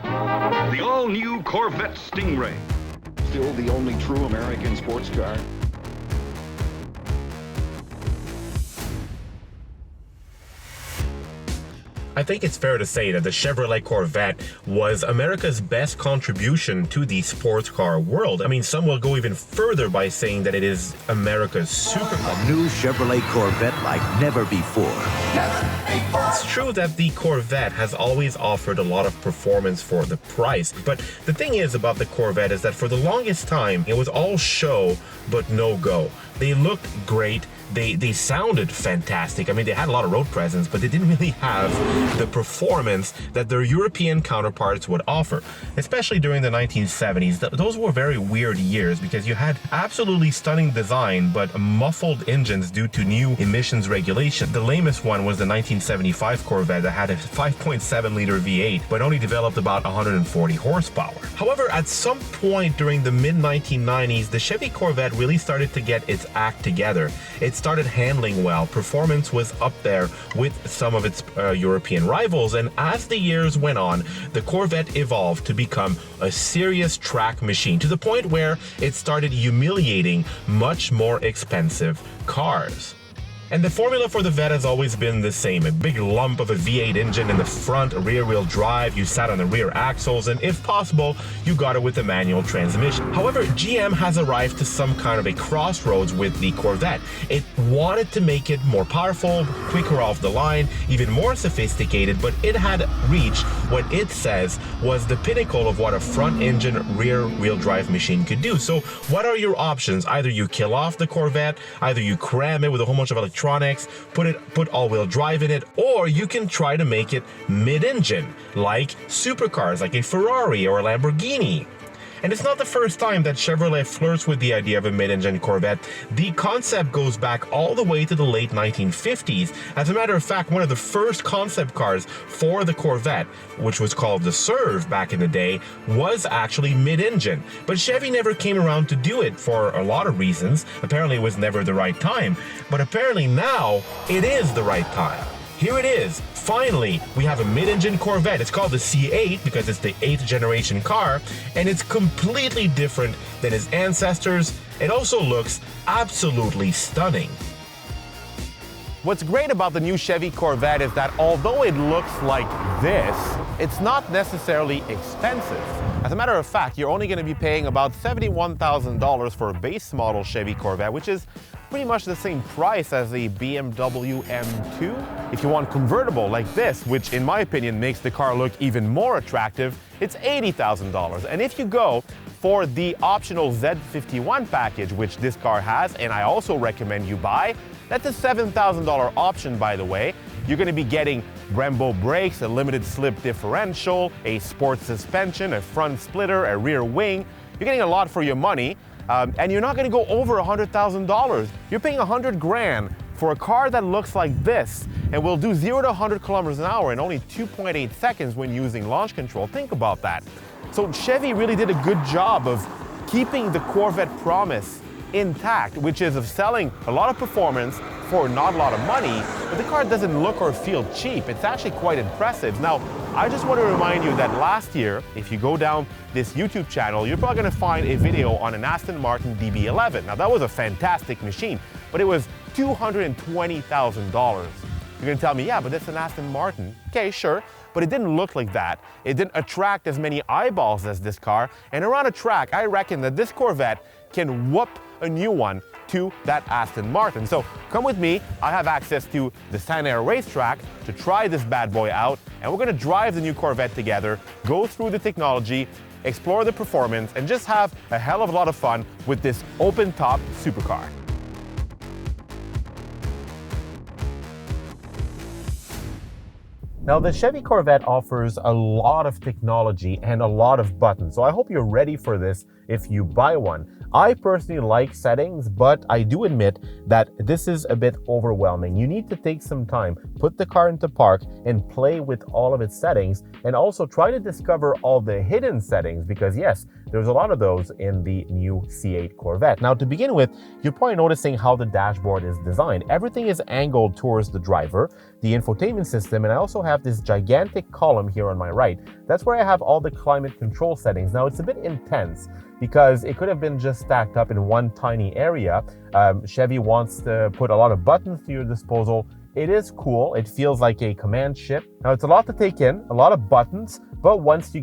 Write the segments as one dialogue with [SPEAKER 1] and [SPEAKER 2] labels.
[SPEAKER 1] The all-new Corvette Stingray.
[SPEAKER 2] Still the only true American sports car.
[SPEAKER 3] I think it's fair to say that the Chevrolet Corvette was America's best contribution to the sports car world. I mean, some will go even further by saying that it is America's supercar.
[SPEAKER 4] A new Chevrolet Corvette like never before.
[SPEAKER 3] It's true that the Corvette has always offered a lot of performance for the price, but the thing is about the Corvette is that for the longest time, it was all show, but no go. They looked great. They sounded fantastic. I mean, they had a lot of road presence, but they didn't really have the performance that their European counterparts would offer, especially during the 1970s. Those were very weird years because you had absolutely stunning design, but muffled engines due to new emissions regulation. The lamest one was the 1975 Corvette that had a 5.7-liter V8, but only developed about 140 horsepower. However, at some point during the mid-1990s, the Chevy Corvette really started to get its act together. It started handling well. Performance was up there with some of its European rivals, and as the years went on, the Corvette evolved to become a serious track machine to the point where it started humiliating much more expensive cars. And the formula for the Vette has always been the same. A big lump of a V8 engine in the front, rear-wheel drive, you sat on the rear axles, and if possible, you got it with a manual transmission. However, GM has arrived to some kind of a crossroads with the Corvette. It wanted to make it more powerful, quicker off the line, even more sophisticated, but it had reached what it says was the pinnacle of what a front-engine, rear-wheel drive machine could do. So what are your options? Either you kill off the Corvette, either you cram it with a whole bunch of electronics, put all-wheel drive in it, or you can try to make it mid-engine, like supercars, like a Ferrari or a Lamborghini. And it's not the first time that Chevrolet flirts with the idea of a mid-engine Corvette. The concept goes back all the way to the late 1950s. As a matter of fact, one of the first concept cars for the Corvette, which was called the Serve back in the day, was actually mid-engine. But Chevy never came around to do it for a lot of reasons. Apparently it was never the right time. But apparently now it is the right time. Here it is. Finally, we have a mid-engine Corvette. It's called the C8 because it's the 8th generation car, and it's completely different than its ancestors. It also looks absolutely stunning.
[SPEAKER 5] What's great about the new Chevy Corvette is that although it looks like this, it's not necessarily expensive. As a matter of fact, you're only going to be paying about $71,000 for a base model Chevy Corvette, which is pretty much the same price as the BMW M2. If you want convertible like this, which in my opinion makes the car look even more attractive, it's $80,000. And if you go for the optional Z51 package, which this car has, and I also recommend you buy, that's a $7,000 option, by the way. You're going to be getting Brembo brakes, a limited slip differential, a sports suspension, a front splitter, a rear wing. You're getting a lot for your money. And you're not going to go over $100,000. You're paying $100 grand for a car that looks like this and will do 0 to 100 kilometers an hour in only 2.8 seconds when using launch control. Think about that. So Chevy really did a good job of keeping the Corvette promise intact, which is of selling a lot of performance for not a lot of money, but the car doesn't look or feel cheap. It's actually quite impressive. Now, I just want to remind you that last year, if you go down this YouTube channel, you're probably going to find a video on an Aston Martin DB11. Now, that was a fantastic machine, but it was $220,000. You're going to tell me, yeah, but that's an Aston Martin. Okay, sure, but it didn't look like that. It didn't attract as many eyeballs as this car, and around a track, I reckon that this Corvette can whoop a new one to that Aston Martin. So come with me. I have access to the Santa Ana racetrack to try this bad boy out, and we're going to drive the new Corvette together, go through the technology, explore the performance, and just have a hell of a lot of fun with this open-top supercar. Now, the Chevy Corvette offers a lot of technology and a lot of buttons, so I hope you're ready for this if you buy one. I personally like settings, but I do admit that this is a bit overwhelming. You need to take some time, put the car into park, and play with all of its settings, and also try to discover all the hidden settings, because yes, there's a lot of those in the new C8 Corvette. Now, to begin with, you're probably noticing how the dashboard is designed. Everything is angled towards the driver, the infotainment system, and I also have this gigantic column here on my right that's where I have all the climate control settings. Now it's a bit intense because it could have been just stacked up in one tiny area. Chevy wants to put a lot of buttons to your disposal. It is cool. It feels like a command ship. Now it's a lot to take in, a lot of buttons, but once you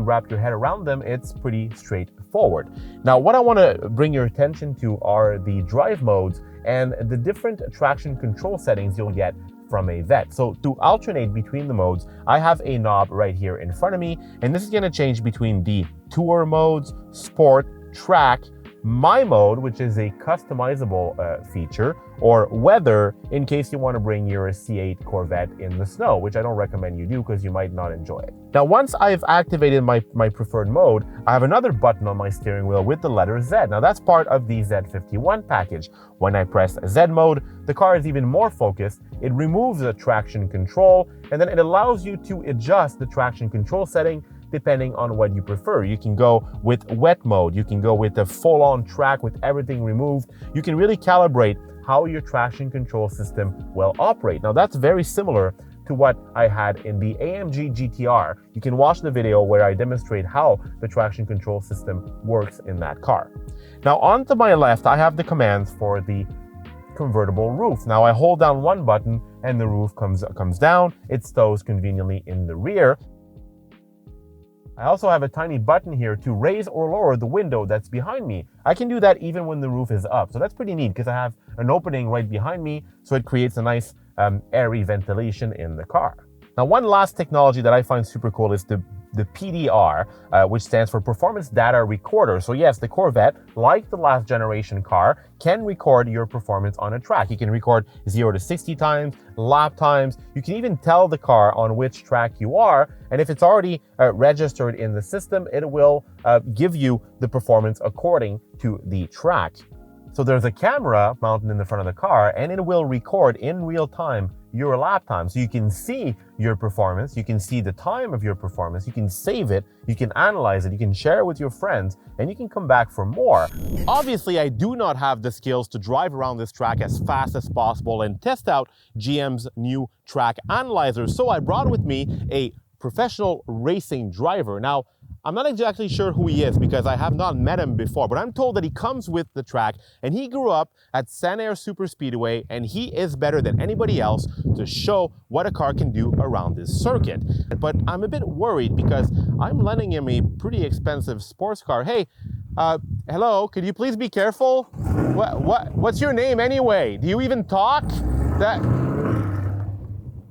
[SPEAKER 5] wrap your head around them, it's pretty straightforward. Now what I want to bring your attention to are the drive modes and the different traction control settings you'll get from a Vette. So to alternate between the modes, I have a knob right here in front of me, and this is going to change between the tour modes, sport, track, my mode, which is a customizable feature, or weather, in case you want to bring your C8 Corvette in the snow, which I don't recommend you do because you might not enjoy it. Now, once I've activated my preferred mode, I have another button on my steering wheel with the letter Z. Now, that's part of the Z51 package. When I press Z mode, the car is even more focused. It removes the traction control, and then it allows you to adjust the traction control setting depending on what you prefer. You can go with wet mode. You can go with the full-on track with everything removed. You can really calibrate how your traction control system will operate. Now, that's very similar to what I had in the AMG GTR. You can watch the video where I demonstrate how the traction control system works in that car. Now, on to my left, I have the commands for the convertible roof. Now, I hold down one button and the roof comes down. It stows conveniently in the rear. I also have a tiny button here to raise or lower the window that's behind me. I can do that even when the roof is up. So that's pretty neat because I have an opening right behind me, so it creates a nice airy ventilation in the car. Now, one last technology that I find super cool is the PDR, which stands for Performance Data Recorder. So yes, the Corvette, like the last generation car, can record your performance on a track. You can record 0 to 60 times, lap times. You can even tell the car on which track you are. And if it's already registered in the system, it will give you the performance according to the track. So there's a camera mounted in the front of the car, and it will record in real time your lap time. So you can see your performance, you can see the time of your performance, you can save it, you can analyze it, you can share it with your friends, and you can come back for more. Obviously, I do not have the skills to drive around this track as fast as possible and test out GM's new track analyzer, so I brought with me a professional racing driver. Now, I'm not exactly sure who he is because I have not met him before, but I'm told that he comes with the track and he grew up at Sanair Super Speedway, and he is better than anybody else to show what a car can do around this circuit. But I'm a bit worried because I'm lending him a pretty expensive sports car. Hey, hello, could you please be careful? What's your name anyway? Do you even talk?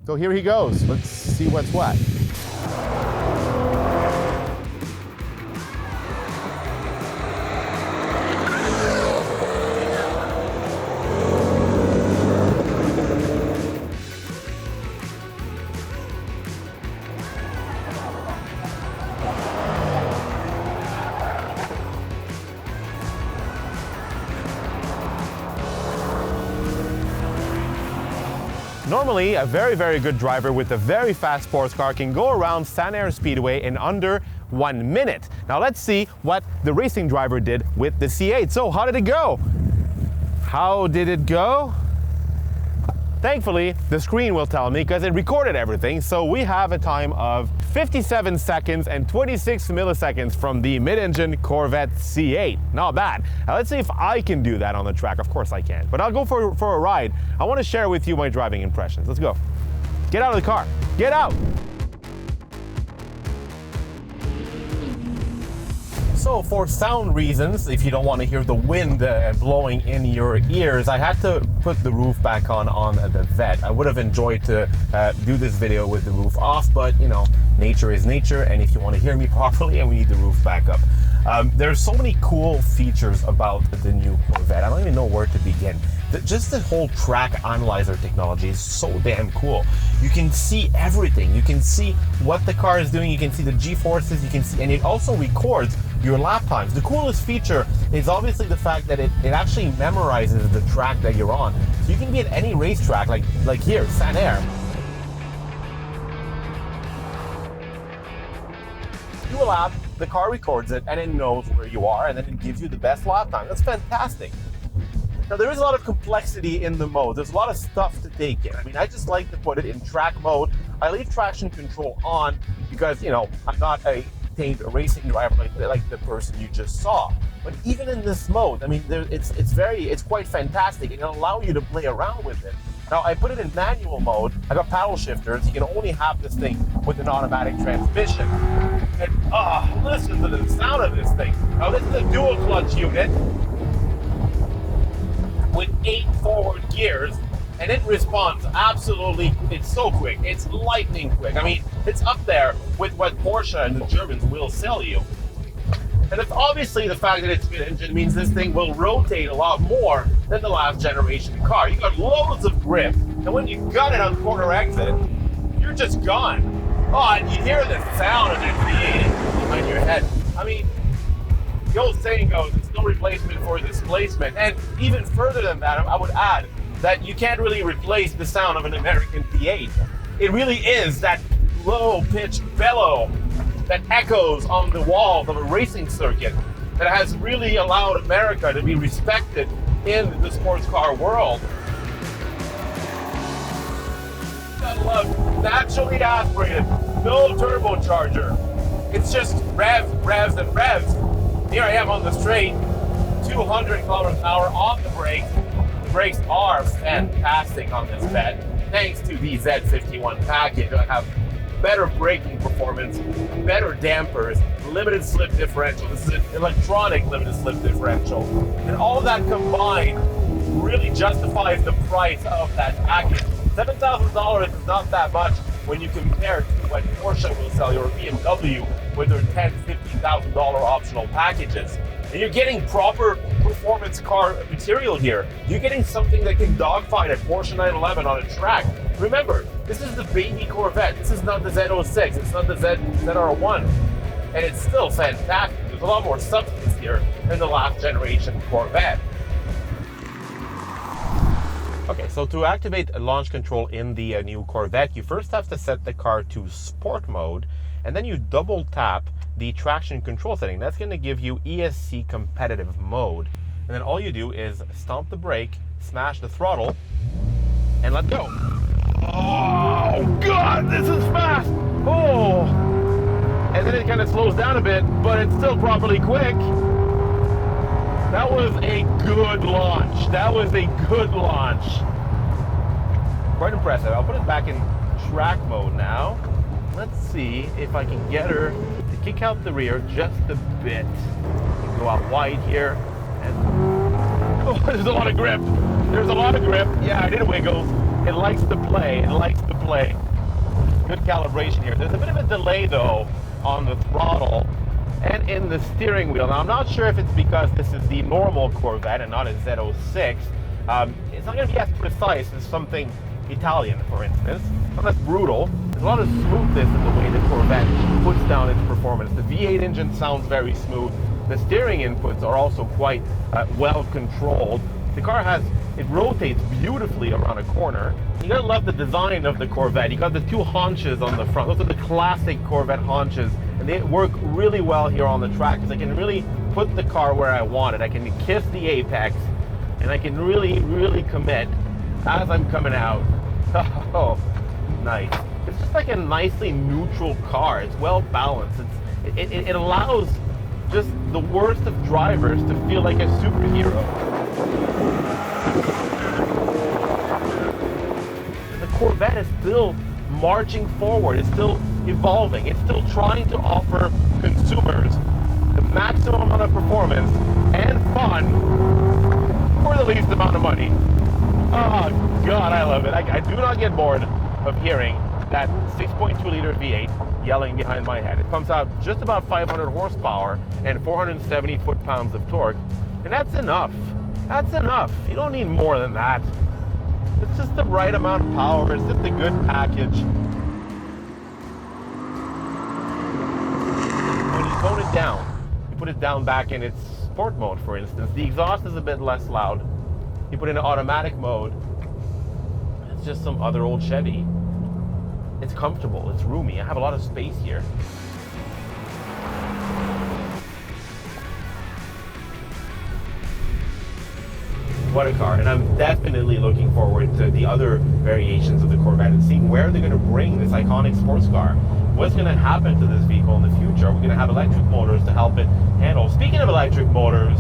[SPEAKER 5] So here he goes. Let's see what's what. Normally, a very, very good driver with a very fast sports car can go around Sanair Speedway in under 1 minute. Now let's see what the racing driver did with the C8. So how did it go? How did it go? Thankfully, the screen will tell me because it recorded everything. So we have a time of 57 seconds and 26 milliseconds from the mid-engine Corvette C8. Not bad. Now let's see if I can do that on the track. Of course I can, but I'll go for a ride. I want to share with you my driving impressions. Let's go. Get out of the car. Get out. So for sound reasons, if you don't want to hear the wind blowing in your ears, I had to put the roof back on the Vette. I would have enjoyed to do this video with the roof off, but you know, nature is nature, and if you want to hear me properly, and we need the roof back up. There's so many cool features about the new Corvette. I don't even know where to begin. Just the whole track analyzer technology is so damn cool. You can see everything. You can see what the car is doing. You can see the G-forces. You can see, and it also records your lap times. The coolest feature is obviously the fact that it actually memorizes the track that you're on. So you can be at any racetrack, like here, Sanair. Do a lap, the car records it, and it knows where you are, and then it gives you the best lap time. That's fantastic. Now, there is a lot of complexity in the mode. There's a lot of stuff to take in. I mean, I just like to put it in track mode. I leave traction control on because, you know, I'm not a trained racing driver like the person you just saw. But even in this mode, I mean, it's quite fantastic. It can allow you to play around with it. Now, I put it in manual mode. I got paddle shifters. You can only have this thing with an automatic transmission. And listen to the sound of this thing. Now, this is a dual clutch unit with 8 forward gears, and it responds absolutely, it's so quick. It's lightning quick. I mean, it's up there with what Porsche and the Germans will sell you. And it's obviously the fact that it's mid-engine means this thing will rotate a lot more than the last generation car. You got loads of grip, and when you got it on corner exit, you're just gone. Oh, and you hear the sound of that V8 behind your head. I mean, the old saying goes, it's no replacement for displacement. And even further than that, I would add that you can't really replace the sound of an American V8. It really is that low-pitched bellow that echoes on the walls of a racing circuit that has really allowed America to be respected in the sports car world. I love naturally aspirated, no turbocharger. It's just revs, revs, and revs. Here I am on the straight, 200 kilometers an hour on the brakes. The brakes are fantastic on this bed, thanks to the Z51 package. I have better braking performance, better dampers, limited slip differential. This is an electronic limited slip differential. And all of that combined really justifies the price of that package. $7,000 is not that much when you compare to what Porsche will sell you or BMW with their $10,000, $15,000 optional packages. And you're getting proper performance car material here. You're getting something that can dogfight at Porsche 911 on a track. Remember, this is the baby Corvette. This is not the Z06. It's not the ZR1. And it's still fantastic. There's a lot more substance here than the last generation Corvette. Okay, so to activate launch control in the new Corvette, you first have to set the car to sport mode, and then you double tap the traction control setting. That's going to give you ESC competitive mode. And then all you do is stomp the brake, smash the throttle, and let go. Oh, God, this is fast. Oh. And then it kind of slows down a bit, but it's still properly quick. That was a good launch. That was a good launch. Quite impressive. I'll put it back in track mode now. Let's see if I can get her to kick out the rear just a bit. Go out wide here. And oh, there's a lot of grip. There's a lot of grip. Yeah, I did wiggle. It likes to play. It likes to play. Good calibration here. There's a bit of a delay though on the throttle and in the steering wheel. Now I'm not sure if it's because this is the normal Corvette and not a Z06. It's not going to be as precise as something Italian, for instance. Not as brutal. There's a lot of smoothness in the way the Corvette puts down its performance. The V8 engine sounds very smooth. The steering inputs are also quite well controlled. The car it rotates beautifully around a corner. You gotta love the design of the Corvette. You got the two haunches on the front. Those are the classic Corvette haunches, and they work really well here on the track because I can really put the car where I want it. I can kiss the apex, and I can really, really commit as I'm coming out. Oh, nice. It's just like a nicely neutral car. It's well balanced. It allows just the worst of drivers to feel like a superhero. The Corvette is still marching forward. It's still evolving. It's still trying to offer consumers the maximum amount of performance and fun for the least amount of money. Oh, God, I love it. I do not get bored of hearing that 6.2 liter V8 yelling behind my head. It pumps out just about 500 horsepower and 470 foot-pounds of torque, and that's enough. That's enough. You don't need more than that. It's just the right amount of power. It's just a good package. When you tone it down, you put it down back in its sport mode, for instance, the exhaust is a bit less loud. You put it in automatic mode, it's just some other old Chevy. It's comfortable, it's roomy, I have a lot of space here.
[SPEAKER 3] what a car. And I'm definitely looking forward to the other variations of the Corvette and seeing where they're going to bring this iconic sports car. What's going to happen to this vehicle in the future? We're going to have electric motors to help it handle. Speaking of electric motors,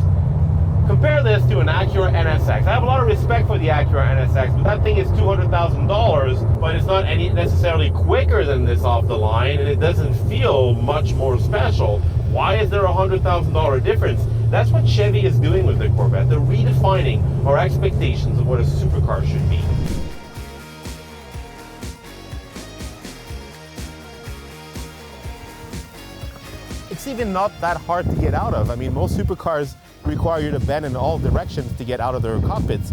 [SPEAKER 3] compare this to an Acura NSX. I have a lot of respect for the Acura NSX, but that thing is $200,000, but it's not any necessarily quicker than this off the line, and it doesn't feel much more special. Why is there a $100,000 difference? That's what Chevy is doing with the Corvette. They're redefining our expectations of what a supercar should be.
[SPEAKER 5] It's even not that hard to get out of. I mean, most supercars require you to bend in all directions to get out of their cockpits.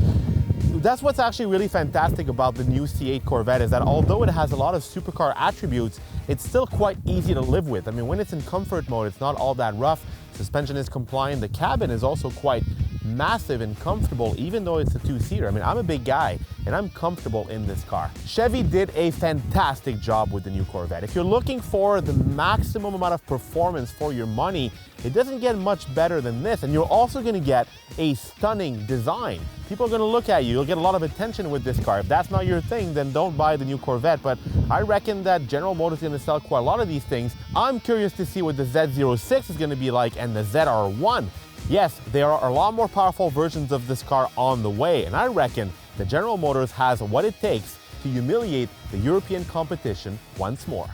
[SPEAKER 5] That's what's actually really fantastic about the new C8 Corvette, is that although it has a lot of supercar attributes, it's still quite easy to live with. I mean, when it's in comfort mode, it's not all that rough. Suspension is compliant. The cabin is also quite massive and comfortable, even though it's a two-seater. I mean, I'm a big guy and I'm comfortable in this car. Chevy did a fantastic job with the new Corvette. If you're looking for the maximum amount of performance for your money, it doesn't get much better than this, and you're also going to get a stunning design. People are going to look at you. You'll get a lot of attention with this car. If that's not your thing, then don't buy the new Corvette, but I reckon that General Motors is going to sell quite a lot of these things. I'm curious to see what the Z06 is going to be like, and the ZR1. Yes, there are a lot more powerful versions of this car on the way, and I reckon that General Motors has what it takes to humiliate the European competition once more.